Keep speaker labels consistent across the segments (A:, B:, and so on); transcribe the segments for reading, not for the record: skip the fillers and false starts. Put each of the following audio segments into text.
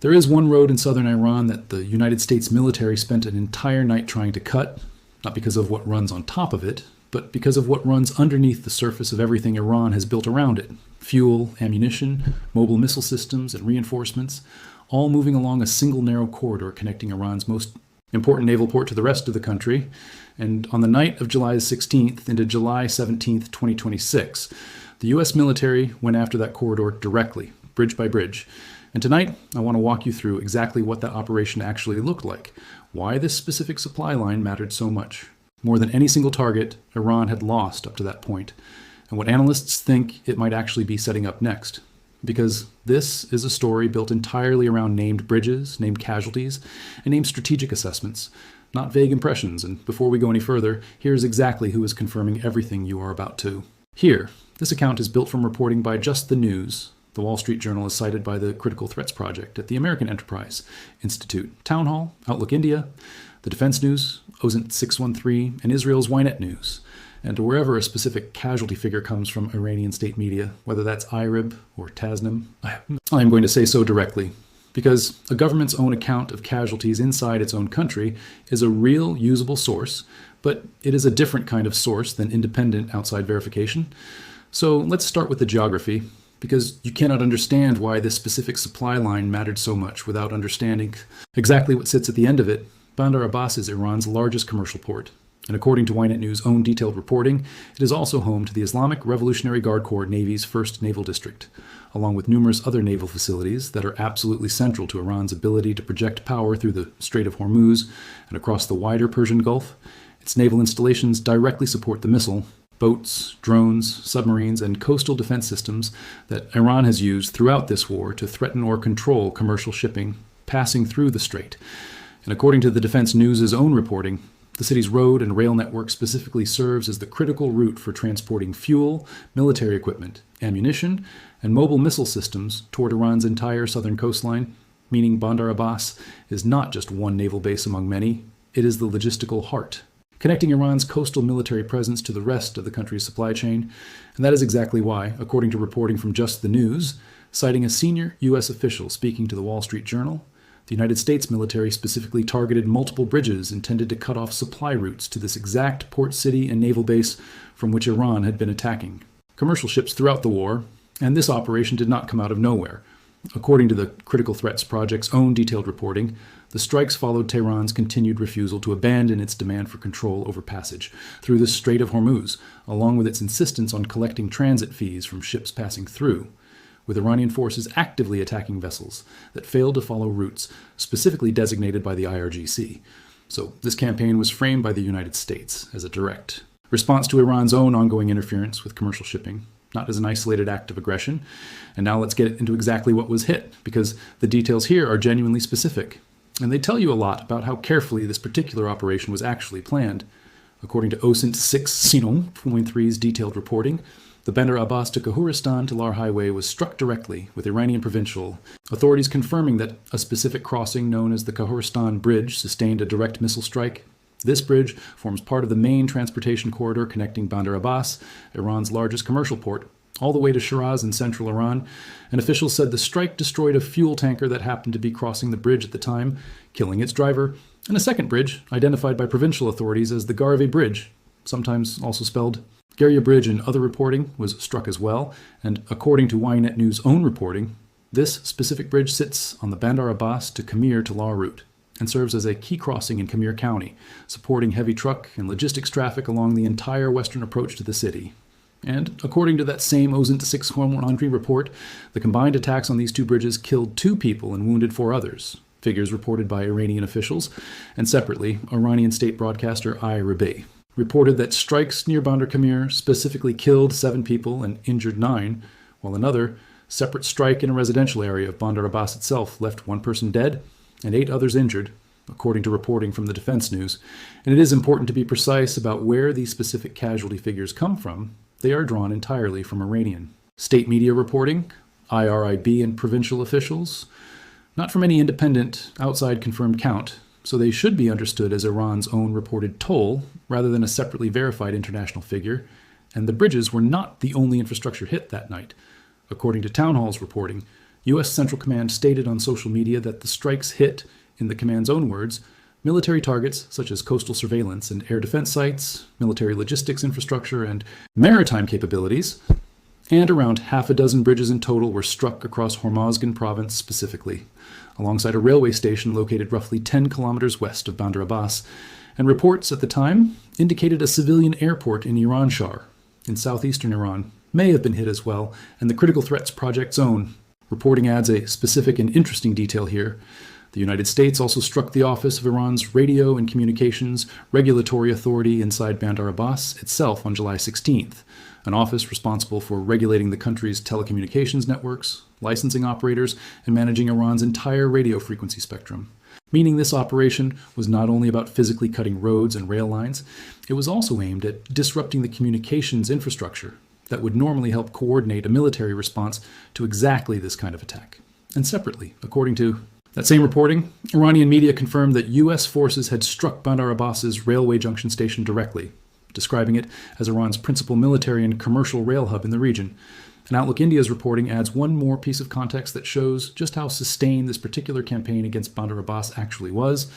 A: There is one road in southern Iran that the United States military spent an entire night trying to cut, not because of what runs on top of it, but because of what runs underneath the surface of everything Iran has built around it. Fuel, ammunition, mobile missile systems, and reinforcements, all moving along a single narrow corridor connecting Iran's most important naval port to the rest of the country. And on the night of July 16th into July 17th, 2026, the U.S. military went after that corridor directly, bridge by bridge. And tonight, I want to walk you through exactly what that operation actually looked like, why this specific supply line mattered so much. More than any single target, Iran had lost up to that point, and what analysts think it might actually be setting up next. Because this is a story built entirely around named bridges, named casualties, and named strategic assessments, not vague impressions. And before we go any further, here's exactly who is confirming everything you are about to hear. This account is built from reporting by Just the News. The Wall Street Journal is cited by the Critical Threats Project at the American Enterprise Institute, Town Hall, Outlook India, the Defense News, OSINT 613, and Israel's Ynet News. And wherever a specific casualty figure comes from Iranian state media, whether that's IRIB or Tasnim, I'm going to say so directly, because a government's own account of casualties inside its own country is a real, usable source, but it is a different kind of source than independent outside verification. So let's start with the geography, because you cannot understand why this specific supply line mattered so much without understanding exactly what sits at the end of it. Bandar Abbas is Iran's largest commercial port, and according to Ynet News' own detailed reporting, it is also home to the Islamic Revolutionary Guard Corps Navy's 1st Naval District, along with numerous other naval facilities that are absolutely central to Iran's ability to project power through the Strait of Hormuz and across the wider Persian Gulf. Its naval installations directly support the missile, boats, drones, submarines, and coastal defense systems that Iran has used throughout this war to threaten or control commercial shipping passing through the strait. And according to the Defense News' own reporting, the city's road and rail network specifically serves as the critical route for transporting fuel, military equipment, ammunition, and mobile missile systems toward Iran's entire southern coastline, meaning Bandar Abbas is not just one naval base among many, it is the logistical heart, connecting Iran's coastal military presence to the rest of the country's supply chain. And that is exactly why, according to reporting from Just the News, citing a senior U.S. official speaking to the Wall Street Journal, the United States military specifically targeted multiple bridges intended to cut off supply routes to this exact port city and naval base from which Iran had been attacking commercial ships throughout the war, and this operation did not come out of nowhere. According to the Critical Threats Project's own detailed reporting, the strikes followed Tehran's continued refusal to abandon its demand for control over passage through the Strait of Hormuz, along with its insistence on collecting transit fees from ships passing through, with Iranian forces actively attacking vessels that failed to follow routes specifically designated by the IRGC. So this campaign was framed by the United States as a direct response to Iran's own ongoing interference with commercial shipping, not as an isolated act of aggression. And now let's get into exactly what was hit, because the details here are genuinely specific, and they tell you a lot about how carefully this particular operation was actually planned. According to OSINT 613's detailed reporting, the Bandar Abbas to Kahurestan to Lar highway was struck directly, with Iranian provincial authorities confirming that a specific crossing known as the Kahurestan Bridge sustained a direct missile strike. This bridge forms part of the main transportation corridor connecting Bandar Abbas, Iran's largest commercial port, all the way to Shiraz in central Iran, and officials said the strike destroyed a fuel tanker that happened to be crossing the bridge at the time, killing its driver, and a second bridge, identified by provincial authorities as the Gariveh Bridge, sometimes also spelled Gariveh Bridge. In other reporting was struck as well, and according to Ynet News' own reporting, this specific bridge sits on the Bandar Abbas to Khmer to Lar route and serves as a key crossing in Khmer County, supporting heavy truck and logistics traffic along the entire western approach to the city. And according to that same OSINT 613 report, the combined attacks on these two bridges killed 2 people and wounded 4 others, figures reported by Iranian officials, and separately, Iranian state broadcaster IRIB reported that strikes near Bandar Khmer specifically killed 7 people and injured 9, while another separate strike in a residential area of Bandar Abbas itself left 1 person dead and 8 others injured, according to reporting from the Defense News. And it is important to be precise about where these specific casualty figures come from. They are drawn entirely from Iranian state media reporting, IRIB and provincial officials, not from any independent, outside confirmed count, so they should be understood as Iran's own reported toll rather than a separately verified international figure, and the bridges were not the only infrastructure hit that night. According to Town Hall's reporting, U.S. Central Command stated on social media that the strikes hit, in the command's own words, military targets such as coastal surveillance and air defense sites, military logistics infrastructure, and maritime capabilities, and around half a dozen bridges in total were struck across Hormozgan province specifically, alongside a railway station located roughly 10 kilometers west of Bandar Abbas, and reports at the time indicated a civilian airport in Iranshar, in southeastern Iran, may have been hit as well, and the Critical Threats Project Zone. Reporting adds a specific and interesting detail here. The United States also struck the office of Iran's Radio and Communications Regulatory Authority inside Bandar Abbas itself on July 16th, an office responsible for regulating the country's telecommunications networks, licensing operators, and managing Iran's entire radio frequency spectrum. Meaning this operation was not only about physically cutting roads and rail lines, it was also aimed at disrupting the communications infrastructure that would normally help coordinate a military response to exactly this kind of attack. And separately, according to that same reporting, Iranian media confirmed that U.S. forces had struck Bandar Abbas's railway junction station directly, describing it as Iran's principal military and commercial rail hub in the region. And Outlook India's reporting adds one more piece of context that shows just how sustained this particular campaign against Bandar Abbas actually was.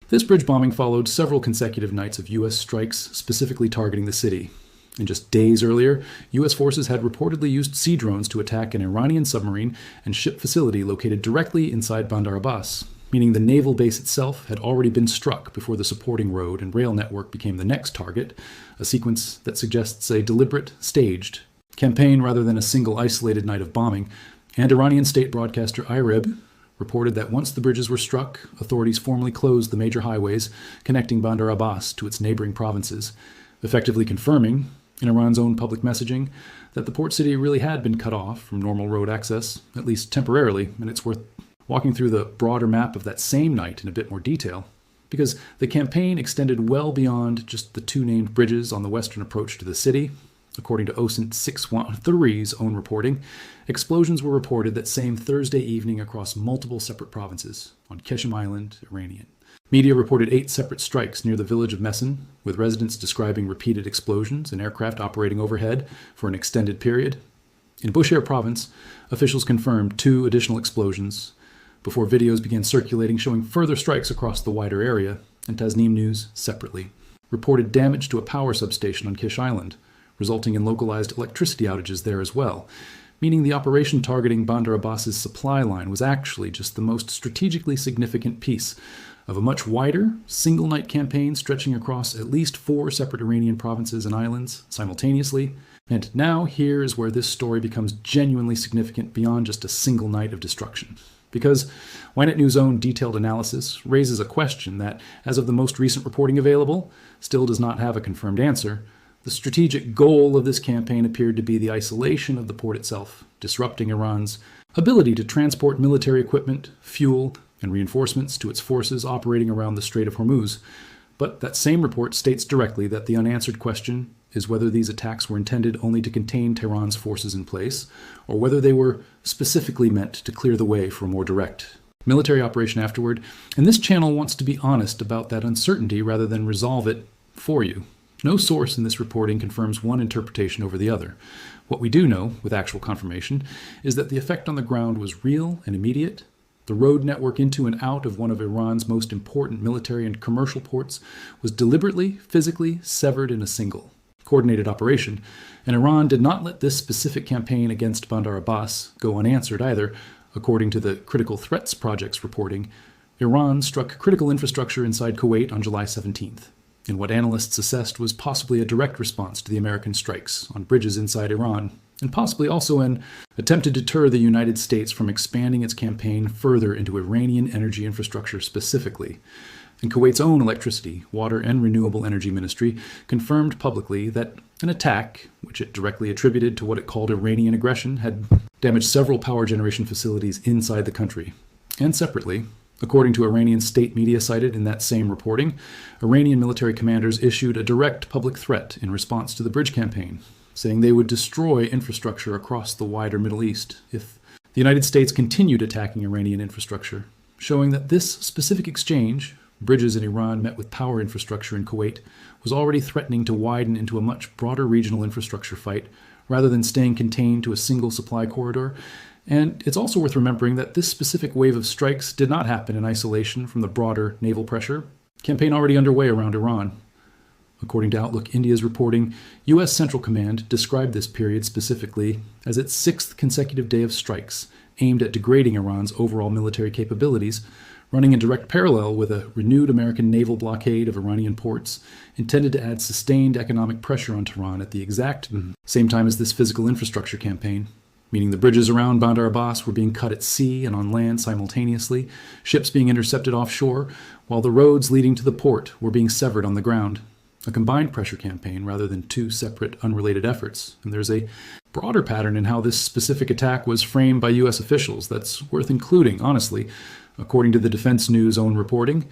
A: This bridge bombing followed several consecutive nights of U.S. strikes specifically targeting the city. And just days earlier, U.S. forces had reportedly used sea drones to attack an Iranian submarine and ship facility located directly inside Bandar Abbas, meaning the naval base itself had already been struck before the supporting road and rail network became the next target, a sequence that suggests a deliberate, staged campaign rather than a single isolated night of bombing. And Iranian state broadcaster Irib reported that once the bridges were struck, authorities formally closed the major highways connecting Bandar Abbas to its neighboring provinces, effectively confirming, in Iran's own public messaging, that the port city really had been cut off from normal road access, at least temporarily, and it's worth walking through the broader map of that same night in a bit more detail, because the campaign extended well beyond just the two named bridges on the western approach to the city. According to OSINT 613's own reporting, explosions were reported that same Thursday evening across multiple separate provinces on Keshem Island, Iranian. Media reported 8 separate strikes near the village of Mesen, with residents describing repeated explosions and aircraft operating overhead for an extended period. In Bushehr province, officials confirmed 2 additional explosions before videos began circulating showing further strikes across the wider area, and Tasnim News, separately, reported damage to a power substation on Kish Island, resulting in localized electricity outages there as well, meaning the operation targeting Bandar Abbas's supply line was actually just the most strategically significant piece of a much wider, single-night campaign stretching across at least 4 separate Iranian provinces and islands simultaneously. And now here is where this story becomes genuinely significant beyond just a single night of destruction. Because Ynet News' own detailed analysis raises a question that, as of the most recent reporting available, still does not have a confirmed answer. The strategic goal of this campaign appeared to be the isolation of the port itself, disrupting Iran's ability to transport military equipment, fuel, and reinforcements to its forces operating around the Strait of Hormuz. But that same report states directly that the unanswered question is whether these attacks were intended only to contain Tehran's forces in place, or whether they were specifically meant to clear the way for a more direct military operation afterward. And this channel wants to be honest about that uncertainty rather than resolve it for you. No source in this reporting confirms one interpretation over the other. What we do know, with actual confirmation, is that the effect on the ground was real and immediate. The road network into and out of one of Iran's most important military and commercial ports was deliberately, physically severed in a single, coordinated operation, and Iran did not let this specific campaign against Bandar Abbas go unanswered either. According to the Critical Threats Project's reporting, Iran struck critical infrastructure inside Kuwait on July 17th, in what analysts assessed was possibly a direct response to the American strikes on bridges inside Iran, and possibly also an attempt to deter the United States from expanding its campaign further into Iranian energy infrastructure specifically. And Kuwait's own electricity, water, and renewable energy ministry confirmed publicly that an attack, which it directly attributed to what it called Iranian aggression, had damaged several power generation facilities inside the country. And separately, according to Iranian state media cited in that same reporting, Iranian military commanders issued a direct public threat in response to the bridge campaign, saying they would destroy infrastructure across the wider Middle East if the United States continued attacking Iranian infrastructure, showing that this specific exchange, bridges in Iran met with power infrastructure in Kuwait, was already threatening to widen into a much broader regional infrastructure fight rather than staying contained to a single supply corridor, And it's also worth remembering that this specific wave of strikes did not happen in isolation from the broader naval pressure campaign already underway around Iran. According to Outlook India's reporting, U.S. Central Command described this period specifically as its sixth consecutive day of strikes aimed at degrading Iran's overall military capabilities, running in direct parallel with a renewed American naval blockade of Iranian ports intended to add sustained economic pressure on Tehran at the exact same time as this physical infrastructure campaign, meaning the bridges around Bandar Abbas were being cut at sea and on land simultaneously, ships being intercepted offshore, while the roads leading to the port were being severed on the ground. A combined pressure campaign rather than two separate, unrelated efforts. And there's a broader pattern in how this specific attack was framed by U.S. officials that's worth including, honestly. According to the Defense News' own reporting,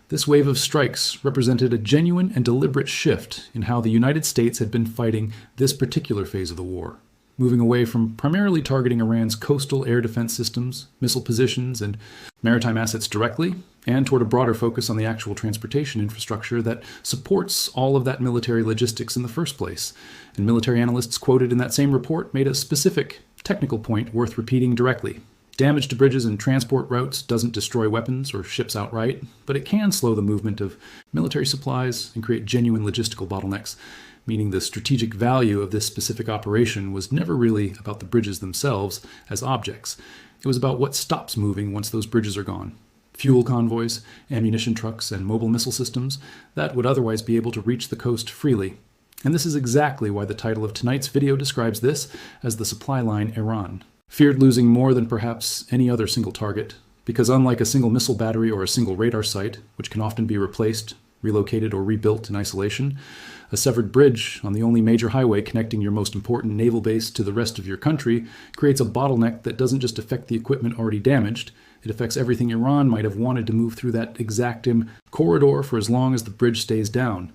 A: this wave of strikes represented a genuine and deliberate shift in how the United States had been fighting this particular phase of the war, moving away from primarily targeting Iran's coastal air defense systems, missile positions, and maritime assets directly, and toward a broader focus on the actual transportation infrastructure that supports all of that military logistics in the first place. And military analysts quoted in that same report made a specific technical point worth repeating directly. Damage to bridges and transport routes doesn't destroy weapons or ships outright, but it can slow the movement of military supplies and create genuine logistical bottlenecks, meaning the strategic value of this specific operation was never really about the bridges themselves as objects. It was about what stops moving once those bridges are gone. Fuel convoys, ammunition trucks, and mobile missile systems that would otherwise be able to reach the coast freely. And this is exactly why the title of tonight's video describes this as the supply line Iran. Feared losing more than perhaps any other single target, because unlike a single missile battery or a single radar site, which can often be replaced, relocated, or rebuilt in isolation, a severed bridge on the only major highway connecting your most important naval base to the rest of your country creates a bottleneck that doesn't just affect the equipment already damaged, it affects everything Iran might have wanted to move through that exactim corridor for as long as the bridge stays down.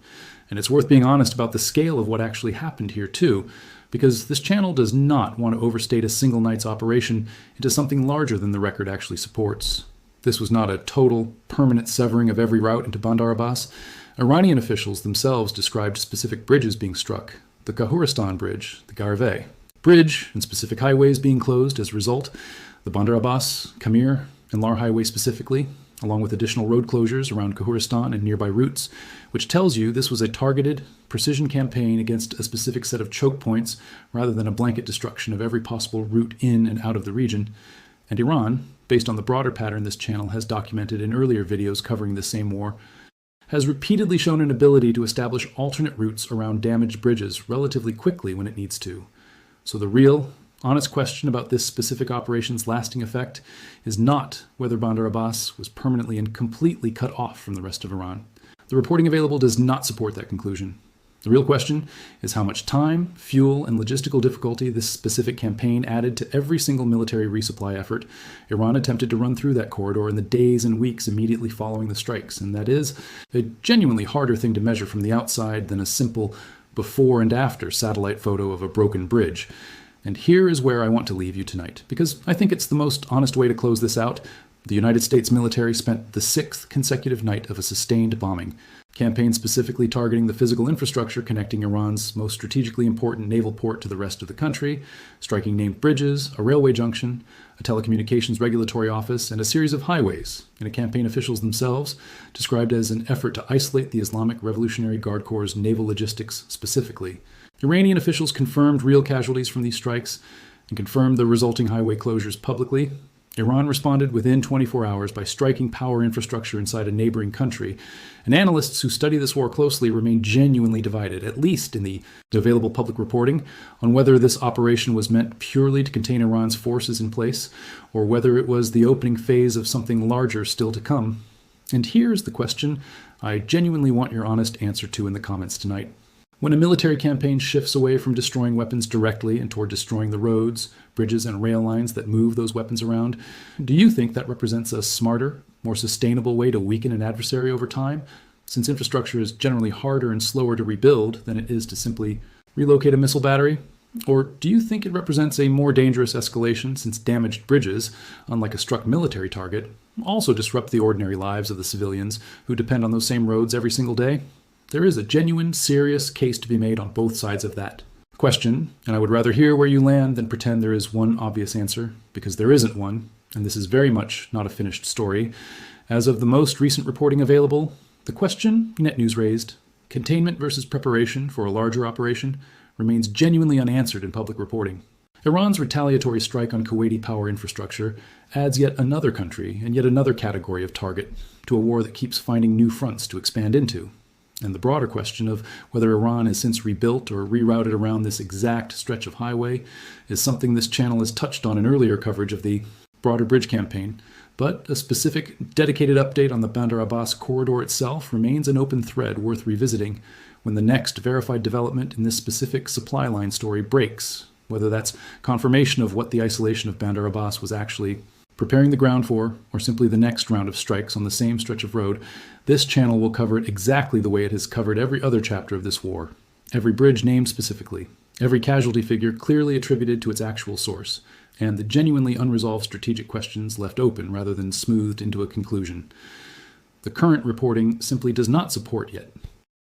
A: And it's worth being honest about the scale of what actually happened here, too, because this channel does not want to overstate a single night's operation into something larger than the record actually supports. This was not a total, permanent severing of every route into Bandar Abbas. Iranian officials themselves described specific bridges being struck, the Kahurestan bridge, the Gariveh bridge, and specific highways being closed as a result, the Bandar Abbas, Kamir, and Lar highway specifically, along with additional road closures around Kahurestan and nearby routes, which tells you this was a targeted, precision campaign against a specific set of choke points rather than a blanket destruction of every possible route in and out of the region. And Iran, based on the broader pattern this channel has documented in earlier videos covering the same war, has repeatedly shown an ability to establish alternate routes around damaged bridges relatively quickly when it needs to. So the real, honest question about this specific operation's lasting effect is not whether Bandar Abbas was permanently and completely cut off from the rest of Iran. The reporting available does not support that conclusion. The real question is how much time, fuel, and logistical difficulty this specific campaign added to every single military resupply effort Iran attempted to run through that corridor in the days and weeks immediately following the strikes. And that is a genuinely harder thing to measure from the outside than a simple before and after satellite photo of a broken bridge. And here is where I want to leave you tonight, because I think it's the most honest way to close this out. The United States military spent the sixth consecutive night of a sustained bombing campaign specifically targeting the physical infrastructure connecting Iran's most strategically important naval port to the rest of the country, striking named bridges, a railway junction, a telecommunications regulatory office, and a series of highways, in a campaign officials themselves described as an effort to isolate the Islamic Revolutionary Guard Corps' naval logistics specifically. Iranian officials confirmed real casualties from these strikes and confirmed the resulting highway closures publicly. Iran responded within 24 hours by striking power infrastructure inside a neighboring country, and analysts who study this war closely remain genuinely divided, at least in the available public reporting, on whether this operation was meant purely to contain Iran's forces in place, or whether it was the opening phase of something larger still to come. And here's the question I genuinely want your honest answer to in the comments tonight. When a military campaign shifts away from destroying weapons directly and toward destroying the roads, bridges, and rail lines that move those weapons around, do you think that represents a smarter, more sustainable way to weaken an adversary over time, since infrastructure is generally harder and slower to rebuild than it is to simply relocate a missile battery? Or do you think it represents a more dangerous escalation since damaged bridges, unlike a struck military target, also disrupt the ordinary lives of the civilians who depend on those same roads every single day? There is a genuine, serious case to be made on both sides of that Question, and I would rather hear where you land than pretend there is one obvious answer, because there isn't one, and this is very much not a finished story. As of the most recent reporting available, the question, net news raised, containment versus preparation for a larger operation, remains genuinely unanswered in public reporting. Iran's retaliatory strike on Kuwaiti power infrastructure adds yet another country and yet another category of target to a war that keeps finding new fronts to expand into. And the broader question of whether Iran has since rebuilt or rerouted around this exact stretch of highway is something this channel has touched on in earlier coverage of the broader bridge campaign, but a specific, dedicated update on the Bandar Abbas corridor itself remains an open thread worth revisiting when the next verified development in this specific supply line story breaks, whether that's confirmation of what the isolation of Bandar Abbas was actually preparing the ground for, or simply the next round of strikes on the same stretch of road. This channel will cover it exactly the way it has covered every other chapter of this war. Every bridge named specifically, every casualty figure clearly attributed to its actual source, and the genuinely unresolved strategic questions left open rather than smoothed into a conclusion. The current reporting simply does not support yet